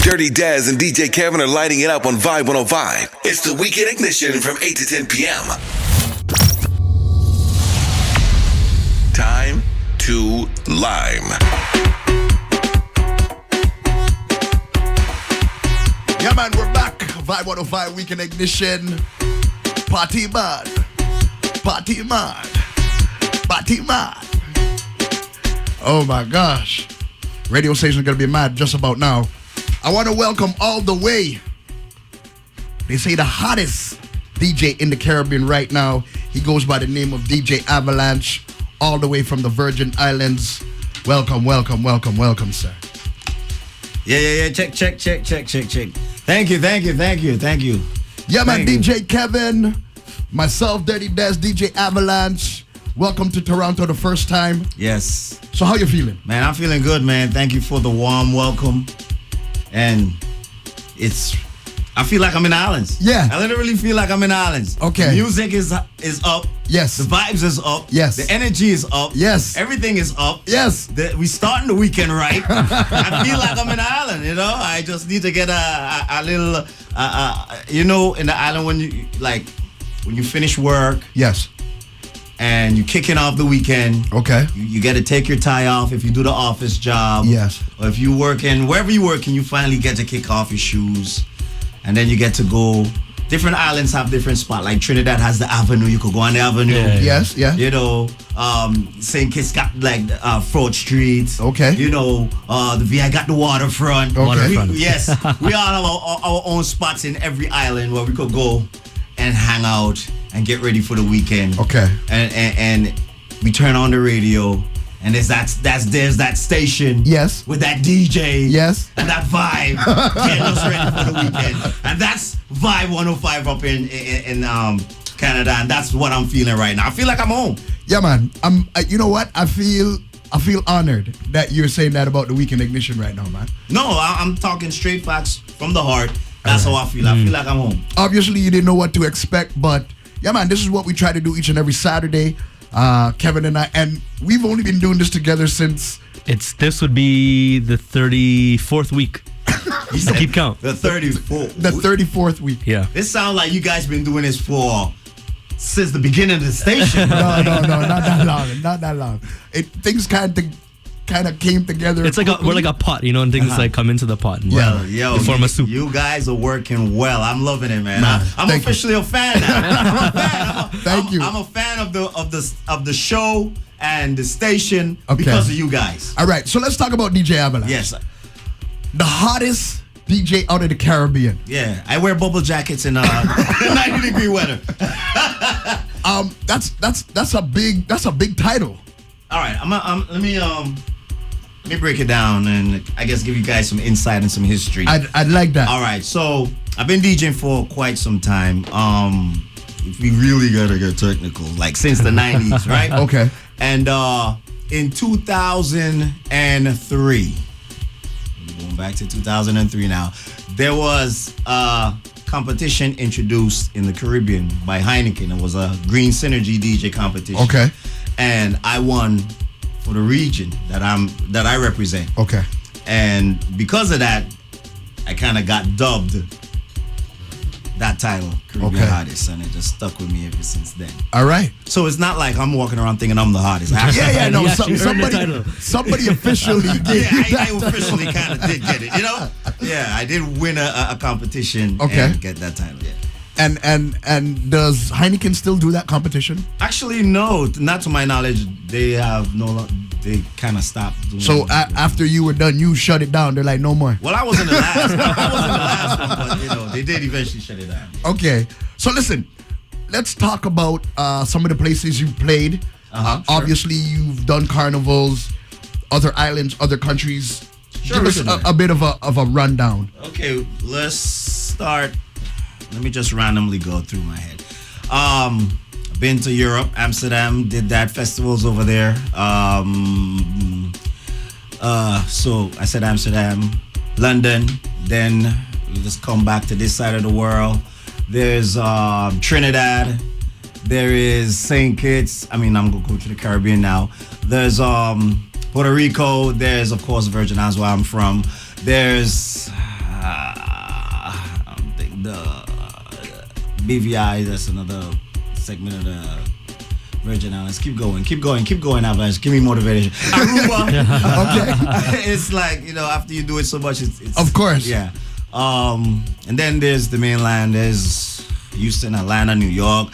Dirty Daz and DJ Kevin are lighting it up on Vibe 105. It's the Weekend Ignition from 8 to 10 p.m. Time to Lime. Yeah, man, we're back. Vibe 105 Weekend Ignition. Party mad. Party mad. Party mad. Oh my gosh. Radio station is going to be mad just about now. I want to welcome all the way. They say the hottest DJ in the Caribbean right now. He goes by the name of DJ Avalanche, all the way from the Virgin Islands. Welcome, welcome, welcome, welcome, sir. Yeah. Check. Thank you. Yeah, man, DJ Kevin, myself, Dirty Daz, DJ Avalanche. Welcome to Toronto the first time. Yes. So how you feeling? Man, I'm feeling good, man. Thank you for the warm welcome. And I feel like I'm in Islands. Yeah. I literally feel like I'm in Islands. Okay. The music is up. Yes. The vibes is up. Yes. The energy is up. Yes. Everything is up. Yes. We starting the weekend right. I feel like I'm in Ireland, you know. I just need to get a little, in the island when you finish work. Yes. And you're kicking off the weekend. Okay. You got to take your tie off if you do the office job. Yes. Or if you working, wherever you working, you finally get to kick off your shoes. And then you get to go. Different islands have different spots. Like Trinidad has the avenue. You could go on the avenue. Yeah. Yes, yeah. You know, St. Kitts got Fort Street. Okay. You know, the VI got the waterfront. Okay. Waterfront. Yes. We all have our own spots in every island where we could go and hang out and get ready for the weekend. Okay. And we turn on the radio, and there's that station. Yes. With that DJ. Yes. And that vibe getting us ready for the weekend. And that's Vibe 105 up in Canada, and that's what I'm feeling right now. I feel like I'm home. Yeah, man. You know what? I feel honored that you're saying that about the Weekend Ignition right now, man. No, I'm talking straight facts from the heart. That's how I feel. I feel like I'm home. Obviously, you didn't know what to expect, but yeah, man, this is what we try to do each and every Saturday. Kevin and I, and we've only been doing this together since... This would be the 34th week. Keep count. The 34th. The 34th week. Yeah. This sounds like you guys been doing this since the beginning of the station. No, not that long. Things kind of came together. It's like we're like a pot, you know, and things like come into the pot. And Yo, form a soup. You guys are working well. I'm loving it, man. I'm officially a fan now. I'm a fan. Thank you. I'm a fan of the show and the station because of you guys. All right, so let's talk about DJ Avalanche. Yes. The hottest DJ out of the Caribbean. Yeah, I wear bubble jackets in 90-degree weather. That's a big title. All right, let me break it down and I guess give you guys some insight and some history. I'd like that. All right, so I've been DJing for quite some time. If we really gotta get technical, like since the 90s, right? Okay. And in 2003, going back to 2003 now, there was a competition introduced in the Caribbean by Heineken. It was a Green Synergy DJ competition. Okay. And I won for the region that I represent. Okay. And because of that, I kind of got dubbed that title, Caribbean Hottest, and it just stuck with me ever since then. All right. So it's not like I'm walking around thinking I'm the hottest. No, somebody officially did. Yeah, I officially kind of did get it, you know? Yeah, I did win a competition and get that title, yeah. And does Heineken still do that competition? Actually, no, not to my knowledge. They have they kind of stopped doing So after you were done, you shut it down. They're like, no more. Well, I wasn't the last one, but they did eventually shut it down. Okay, so listen, let's talk about some of the places you played. Sure. Obviously, you've done carnivals, other islands, other countries. Sure, Give us a bit of a rundown. Okay, let's start. Let me just randomly go through my head. Been to Europe, Amsterdam, did that, festivals over there. So I said Amsterdam, London, then we just come back to this side of the world. There's Trinidad, there is St. Kitts. I'm gonna go to the Caribbean now. There's Puerto Rico, there's of course Virgin Islands where I'm from. There's the BVI. That's another segment of the Virgin Islands. Keep going, Avalanche. Give me motivation. Aruba. Okay. It's like, after you do it so much, it's of course. Yeah. And then there's the mainland. There's Houston, Atlanta, New York,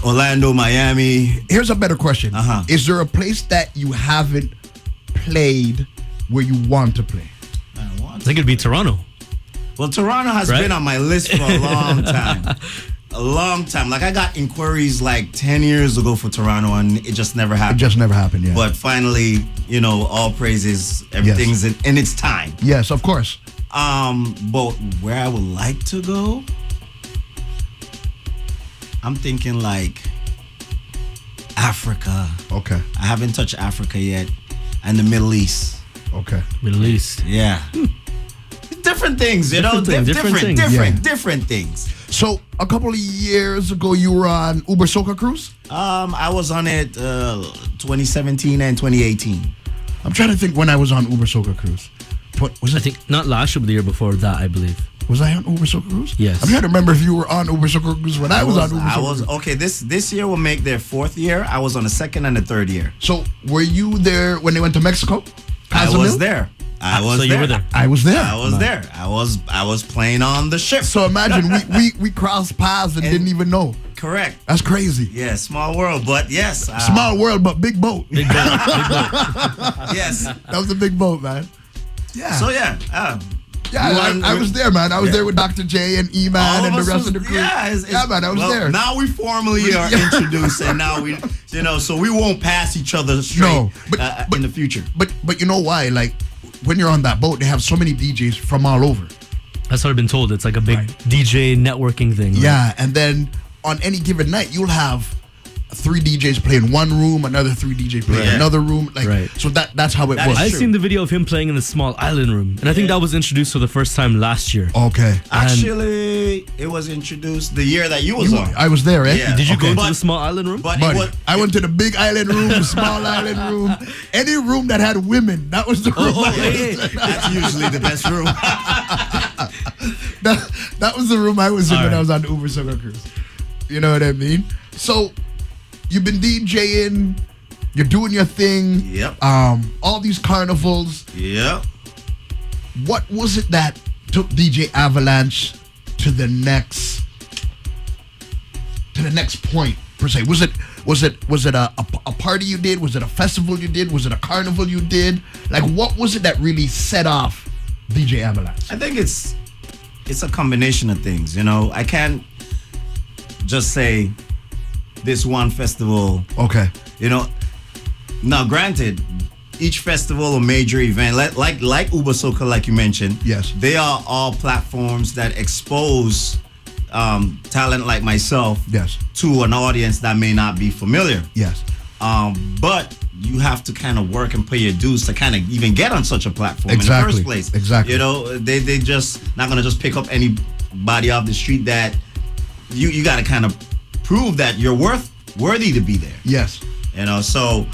Orlando, Miami. Here's a better question. Is there a place that you haven't played where you want to play? I think it'd be Toronto. Well, Toronto has been on my list for a long time. A long time. Like, I got inquiries like 10 years ago for Toronto, and it just never happened. Yeah. But finally, all praises, everything's in its time. Yes, of course. But where I would like to go, I'm thinking like Africa. Okay. I haven't touched Africa yet. And the Middle East. Okay. Middle East. Yeah. Different things, different things. So a couple of years ago, you were on Uber Soca Cruise? I was on it 2017 and 2018. I'm trying to think when I was on Uber Soca Cruise. I think not last year, but the year before that, I believe. Was I on Uber Soca Cruise? Yes. I'm trying to remember if you were on Uber Soca Cruise when I was on Uber Soca Cruise. Okay, this year will make their 4th year. I was on the 2nd and the 3rd year. So were you there when they went to Mexico? I was there. I was there. You were there. I was there. I was there. I was playing on the ship. So imagine we crossed paths and didn't even know. Correct. That's crazy. Yeah, small world, but yes. Small world, but big boat. Big boat. Yes. That was a big boat, man. Yeah. So yeah. I was there, man. I was there with Dr. J and E-Man and the rest of the crew. Yeah, man, I was there. Now we formally are introduced, and now we, so we won't pass each other straight in the future. But you know why? Like, when you're on that boat, they have so many DJs from all over. That's what I've been told. It's like a big DJ networking thing. Right? Yeah, and then on any given night, you'll have 3 DJs play in one room, another 3 DJs play in another room. So that's how it was. I've seen the video of him playing in the small island room, and I think that was introduced for the first time last year. Okay. Actually, it was introduced the year that you was on. I was there, eh? Yeah. Did you go into the small island room? But I went to the big island room, the small island room, any room that had women. That was the room. That's usually the best room. that was the room I was in when I was on the Uber Soca Cruise. You know what I mean? So you've been DJing, you're doing your thing. Yep. All these carnivals. Yep. What was it that took DJ Avalanche to the next point per se? Was it a party you did? Was it a festival you did? Was it a carnival you did? Like, what was it that really set off DJ Avalanche? I think it's a combination of things. I can't just say this one festival. Okay. Now granted, each festival or major event, like Uber Soca, like you mentioned, yes, they are all platforms that expose talent like myself, yes, to an audience that may not be familiar. Yes. But you have to kind of work and pay your dues to kind of even get on such a platform in the first place. Exactly. They just not gonna just pick up anybody off the street. That you got to kind of prove that you're worthy to be there. Yes. So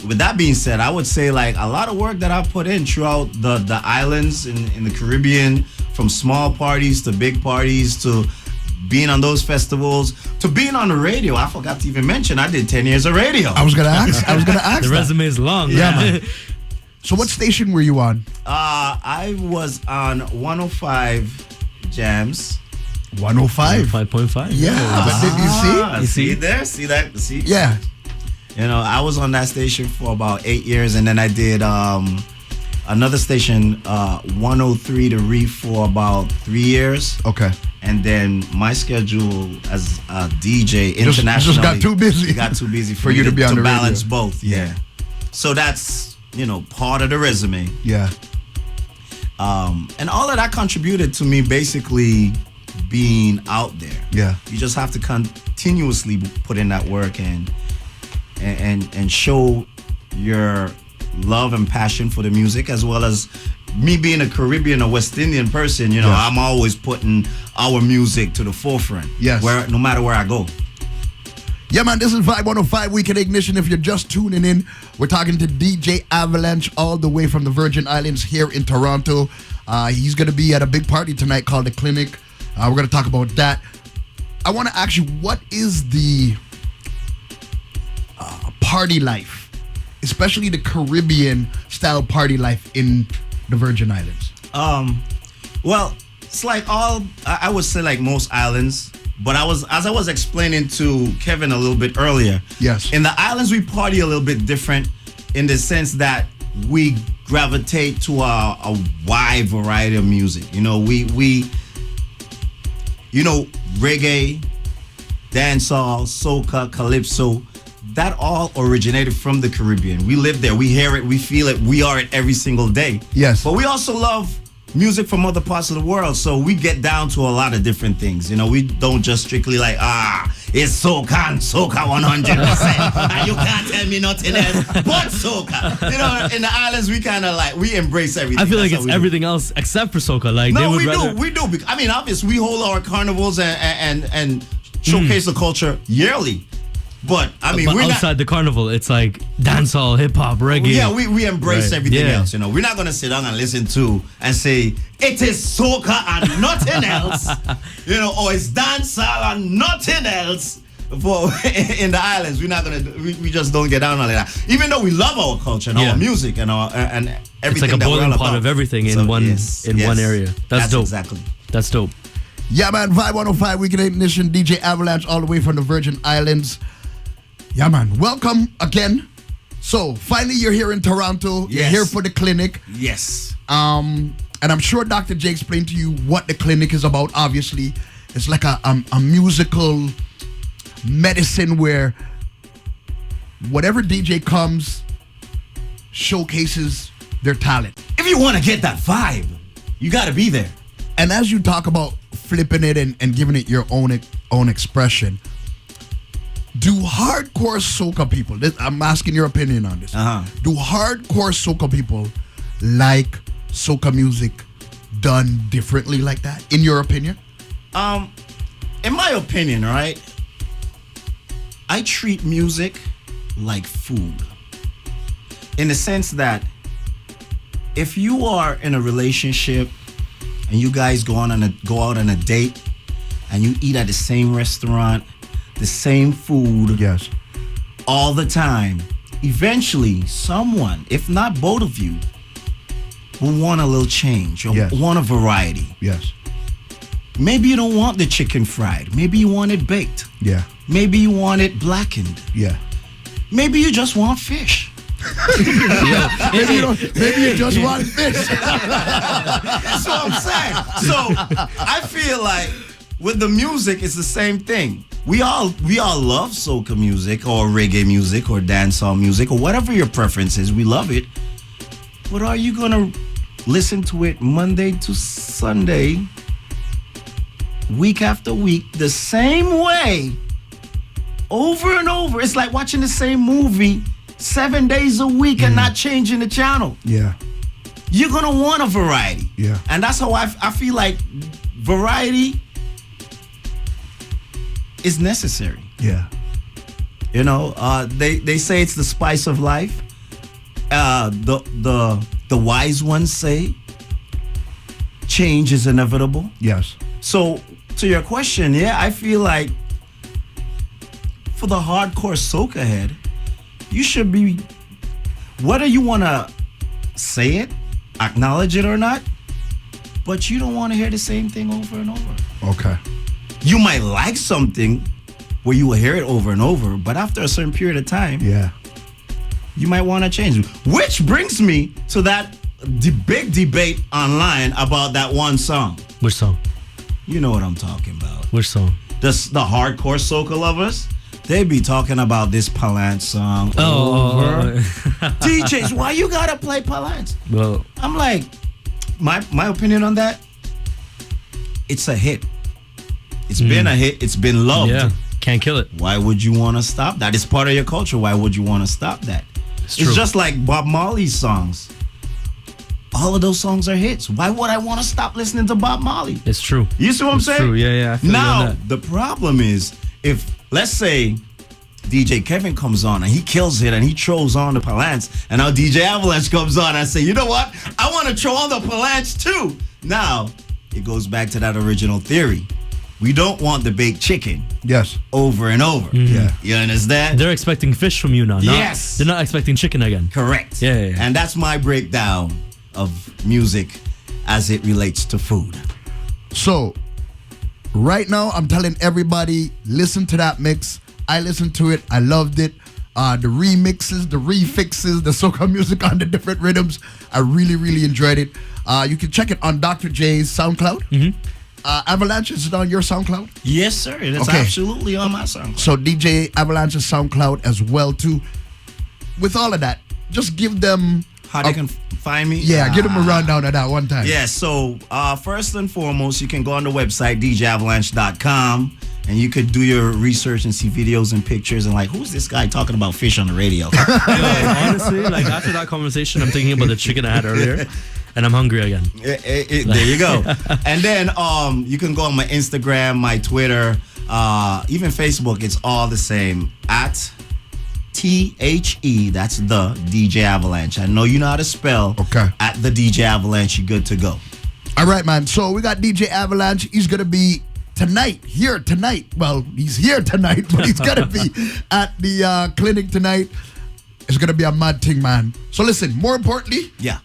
with that being said, I would say like a lot of work that I've put in throughout the islands in the Caribbean, from small parties to big parties to being on those festivals to being on the radio. I forgot to even mention I did 10 years of radio. I was gonna ask. The resume is long. Yeah, man. So what station were you on? I was on 105 Jams. 105. 5.5. Yeah. But did you see? You see there? See that? See? Yeah. I was on that station for about 8 years, and then I did another station, 103 The Reef, for about 3 years. Okay. And then my schedule as a DJ internationally just got too busy. It got too busy for you to be on the radio. Balance both. Yeah. So that's part of the resume. Yeah. And all of that contributed to me basically being out there. Yeah. You just have to continuously put in that work and show your love and passion for the music, as well as me being a Caribbean or West Indian person. Yes. I'm always putting our music to the forefront. Yes. No matter where I go. Yeah, man, this is Vibe 105 Weekend Ignition. If you're just tuning in, we're talking to DJ Avalanche all the way from the Virgin Islands here in Toronto. He's going to be at a big party tonight called The Clinic. We're going to talk about that. I want to ask you, what is the party life, especially the Caribbean style party life in the Virgin Islands? Well, it's like I would say like most islands. But as I was explaining to Kevin a little bit earlier, yes, in the islands we party a little bit different in the sense that we gravitate to a wide variety of music. You know, we reggae, dancehall, soca, calypso, that all originated from the Caribbean. We live there, we hear it, we feel it, we are it every single day. Yes. But we also love music from other parts of the world, so we get down to a lot of different things. You know, we don't just strictly like, it's soca 100%, and you can't tell me nothing else but soca. You know, in the islands, we kind of like, we embrace everything. I feel That's like it's everything else except for soca. Like, no, they would we do. I mean, obviously, we hold our carnivals and showcase the culture yearly. But I mean, but we're outside the carnival, it's like dancehall, hip hop, reggae. Yeah, we embrace Right. everything Yeah. else. You know, we're not gonna sit down and listen to and say it is soca and nothing else. You know, or it's dancehall and nothing else. For in the islands, we're not gonna. We just don't get down on that. Even though we love our culture and our music and our and everything. It's like a that we're boiling all pot about. of everything in So, one yes. one area. That's dope. Exactly. That's dope. Yeah, man, Vibe 105 Weekend Ignition, DJ Avalanche all the way from the Virgin Islands. Yeah, man, welcome again. So, finally you're here in Toronto. You're Yes. here for the clinic. Yes. And I'm sure Dr. J explained to you what the clinic is about. Obviously, it's like a musical medicine where whatever DJ comes showcases their talent. If you want to get that vibe, you got to be there. And as you talk about flipping it and giving it your own expression, do hardcore soca people, I'm asking your opinion on this, do hardcore soca people like soca music done differently like that, in your opinion? In my opinion, right, I treat music like food. In the sense that if you are in a relationship and you guys go out on a date and you eat at the same restaurant, the same food, Yes. all the time, eventually someone, if not both of you, will want a little change or Yes. want a variety. Yes. Maybe you don't want the chicken fried. Maybe you want it baked. Yeah. Maybe you want it blackened. Yeah. Maybe you just want fish. Maybe you just want fish. That's what I'm saying. So I feel like with the music, it's the same thing. We all love soca music or reggae music or dancehall music or whatever your preference is. We love it. But are you gonna listen to it Monday to Sunday, week after week, the same way, over and over? It's like watching the same movie 7 days a week and not changing the channel. Yeah. You're gonna want a variety. Yeah. And that's how I feel like variety is necessary. Yeah. You know, they say it's the spice of life. The wise ones say change is inevitable. Yes. So to your question, yeah, I feel like for the hardcore soca head, you should be, whether you want to say it, acknowledge it or not, but you don't want to hear the same thing over and over. Okay. You might like something where you will hear it over and over, but after a certain period of time, Yeah. you might want to change. Which brings me to that big debate online about that one song. Which song? You know what I'm talking about. Which song? The hardcore soca lovers, they be talking about this Palance song over. DJs, why you gotta play Palance? Well, I'm like, my opinion on that, it's a hit. It's been a hit. It's been loved. yeah, can't kill it. Why would you want to stop that? It's part of your culture. Why would you want to stop that? It's true. just like Bob Marley's songs. All of those songs are hits. Why would I want to stop listening to Bob Marley? It's true. You see what I'm It's saying? true. Yeah, yeah. I feel you on Now, that. the problem is if, let's say, DJ Kevin comes on and he kills it and he throws on the Palance. And now DJ Avalanche comes on and I say, you know what? I want to throw on the Palance too. Now, it goes back to that original theory. We don't want the baked chicken. Yes. Over and over. Mm-hmm. Yeah. You understand? They're expecting fish from you now. Yes. They're not expecting chicken again. Correct. Yeah. And that's my breakdown of music as it relates to food. So, right now, I'm telling everybody, listen to that mix. I listened to it. I loved it. The remixes, the refixes, the soca music on the different rhythms. I really, really enjoyed it. You can check it on Dr. J's SoundCloud. Mm-hmm. Avalanche, is it on your SoundCloud? Yes, sir. It's absolutely on my SoundCloud. So DJ Avalanche's SoundCloud as well too. With all of that, just give them how they can find me? Yeah, give them a rundown of that one time. Yeah, so first and foremost, you can go on the website, djavalanche.com, and you could do your research and see videos and pictures and like, who's this guy talking about fish on the radio? Honestly, like after that conversation, I'm thinking about the chicken I had earlier. And I'm hungry again. There you go. And then you can go on my Instagram, my Twitter, even Facebook. It's all the same. At THE, that's the DJ Avalanche. I know you know how to spell. Okay. At the DJ Avalanche, you're good to go. All right, man. So we got DJ Avalanche. He's going to be here tonight. Well, he's here tonight, but he's going to be at the clinic tonight. It's going to be a mad thing, man. So listen, more importantly. Yeah.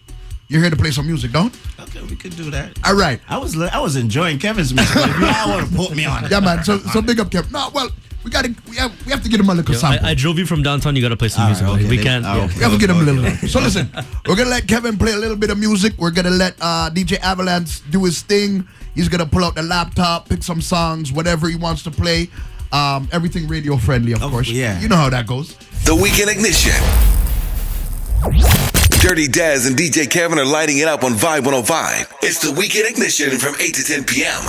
You're here to play some music, don't? Okay, we could do that. All right. I was enjoying Kevin's music. But if y'all want to put me on it. Yeah, man. So big up, Kevin. No, well, we have to get him a little sample. I drove you from downtown. You got to play some music. Right, okay, we can't. okay. We have to get him a little. So listen, we're gonna let Kevin play a little bit of music. We're gonna let DJ Avalanche do his thing. He's gonna pull out the laptop, pick some songs, whatever he wants to play. Everything radio friendly, of course. Yeah. You know how that goes. The Weekend Ignition. Dirty Daz and DJ Kevin are lighting it up on Vibe 105. It's the Weekend Ignition from 8 to 10 p.m.